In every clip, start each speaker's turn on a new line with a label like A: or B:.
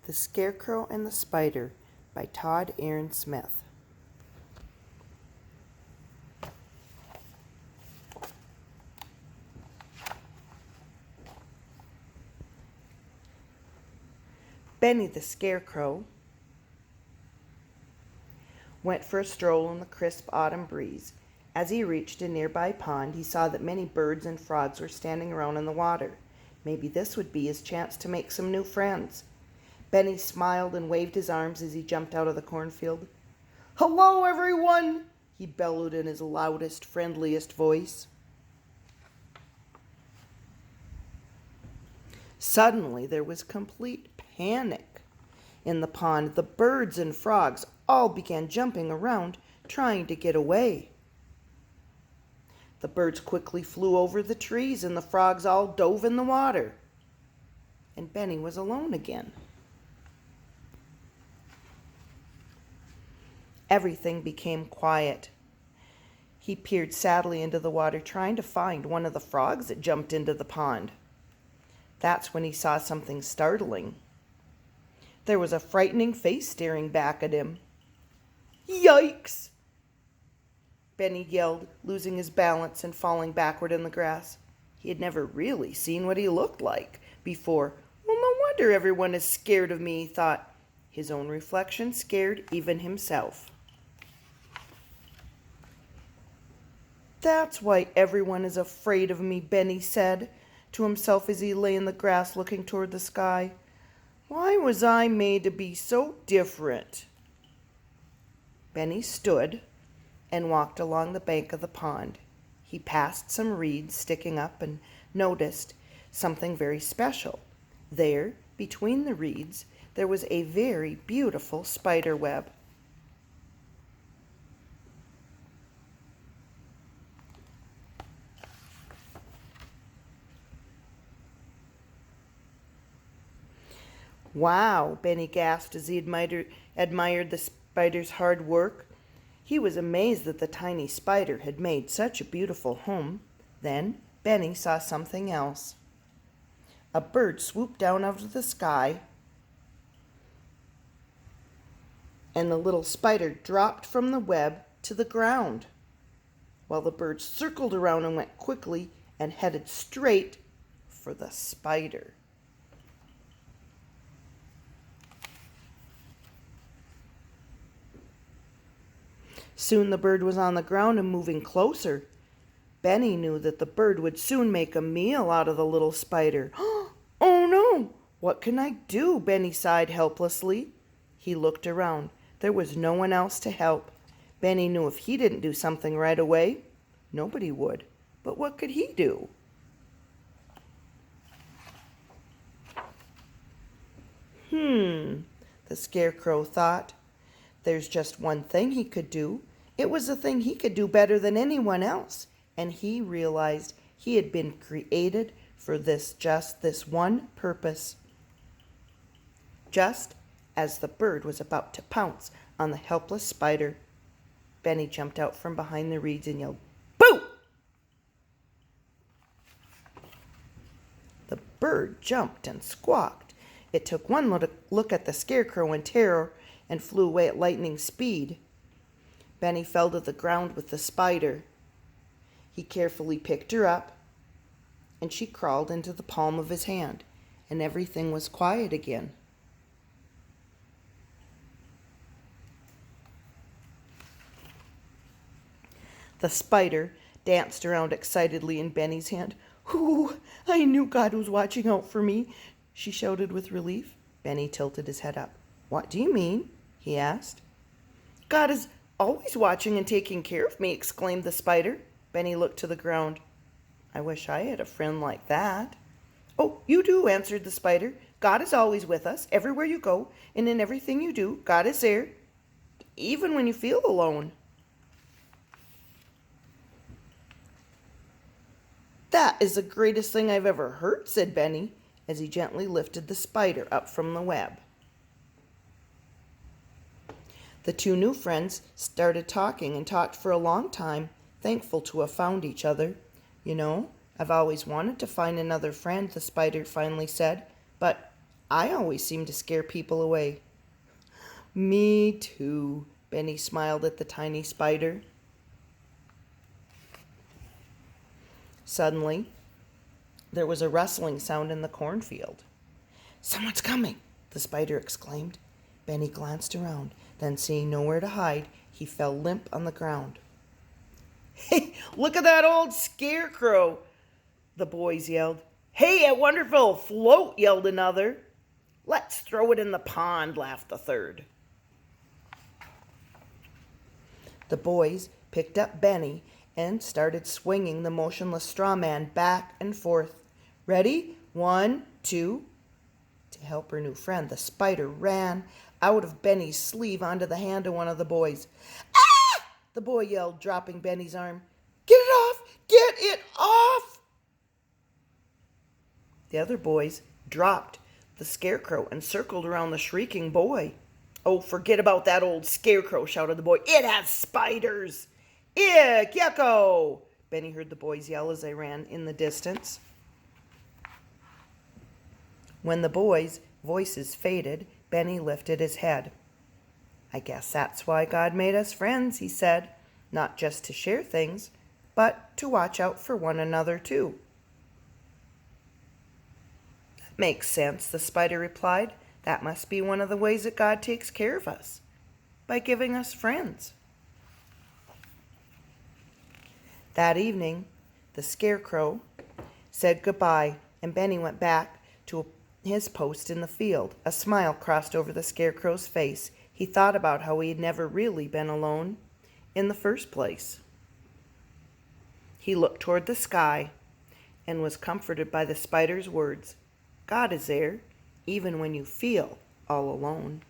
A: The Scarecrow and the Spider by Todd Smith. Benny the Scarecrow went for a stroll in the crisp autumn breeze. As he reached a nearby pond, he saw that many birds and frogs were standing around in the water. Maybe this would be his chance to make some new friends. Benny smiled and waved his arms as he jumped out of the cornfield. "Hello, everyone!" he bellowed in his loudest, friendliest voice. Suddenly, there was complete panic in the pond. The birds and frogs all began jumping around, trying to get away. The birds quickly flew over the trees, and the frogs all dove in the water. And Benny was alone again. Everything became quiet. He peered sadly into the water, trying to find one of the frogs that jumped into the pond. That's when he saw something startling. There was a frightening face staring back at him. "Yikes!" Benny yelled, losing his balance and falling backward in the grass. He had never really seen what he looked like before. "Well, no wonder everyone is scared of me," he thought. His own reflection scared even himself. "That's why everyone is afraid of me," Benny said to himself as he lay in the grass looking toward the sky. "Why was I made to be so different?" Benny stood and walked along the bank of the pond. He passed some reeds sticking up and noticed something very special. There, between the reeds, there was a very beautiful spider web. "Wow," Benny gasped as he admired the spider's hard work. He was amazed that the tiny spider had made such a beautiful home. Then Benny saw something else. A bird swooped down out of the sky, and the little spider dropped from the web to the ground, while the bird circled around and went quickly and headed straight for the spider. Soon the bird was on the ground and moving closer. Benny knew that the bird would soon make a meal out of the little spider. "Oh no! What can I do?" Benny sighed helplessly. He looked around. There was no one else to help. Benny knew if he didn't do something right away, nobody would. But what could he do? The Scarecrow thought. There's just one thing he could do. It was the thing he could do better than anyone else. And he realized he had been created for just this one purpose. Just as the bird was about to pounce on the helpless spider, Benny jumped out from behind the reeds and yelled, "Boo!" The bird jumped and squawked. It took one look at the Scarecrow in terror and flew away at lightning speed. Benny fell to the ground with the spider. He carefully picked her up, and she crawled into the palm of his hand, and everything was quiet again. The spider danced around excitedly in Benny's hand. "Ooh, I knew God was watching out for me," she shouted with relief. Benny tilted his head up. "What do you mean?" he asked. "God is always watching and taking care of me," exclaimed the spider. Benny looked to the ground. "I wish I had a friend like that." "Oh, you do," answered the spider. "God is always with us, everywhere you go, and in everything you do. God is there, even when you feel alone." "That is the greatest thing I've ever heard," said Benny, as he gently lifted the spider up from the web. The two new friends started talking and talked for a long time, thankful to have found each other. "You know, I've always wanted to find another friend," the spider finally said, "but I always seem to scare people away." "Me too," Benny smiled at the tiny spider. Suddenly, there was a rustling sound in the cornfield. "Someone's coming," the spider exclaimed. Benny glanced around. Then, seeing nowhere to hide, he fell limp on the ground. "Hey, look at that old Scarecrow," the boys yelled. "Hey, a wonderful float," yelled another. "Let's throw it in the pond," laughed the third. The boys picked up Benny and started swinging the motionless straw man back and forth. "Ready? 1, 2. To help her new friend, the spider ran out of Benny's sleeve onto the hand of one of the boys. "Ah!" the boy yelled, dropping Benny's arm. "Get it off! Get it off!" The other boys dropped the Scarecrow and circled around the shrieking boy. "Oh, forget about that old Scarecrow," shouted the boy. "It has spiders." "Ick, yucko!" Benny heard the boys yell as they ran in the distance. When the boys' voices faded, Benny lifted his head. "I guess that's why God made us friends," he said. "Not just to share things, but to watch out for one another too." "That makes sense," the spider replied. "That must be one of the ways that God takes care of us, by giving us friends." That evening, the Scarecrow said goodbye, and Benny went back to his post in the field. A smile crossed over the Scarecrow's face. He thought about how he had never really been alone in the first place. He looked toward the sky and was comforted by the spider's words. God is there, even when you feel all alone.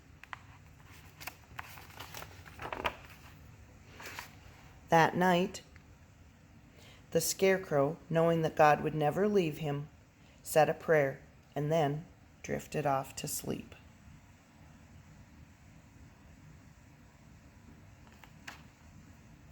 A: That night, the Scarecrow, knowing that God would never leave him, said a prayer and then drifted off to sleep.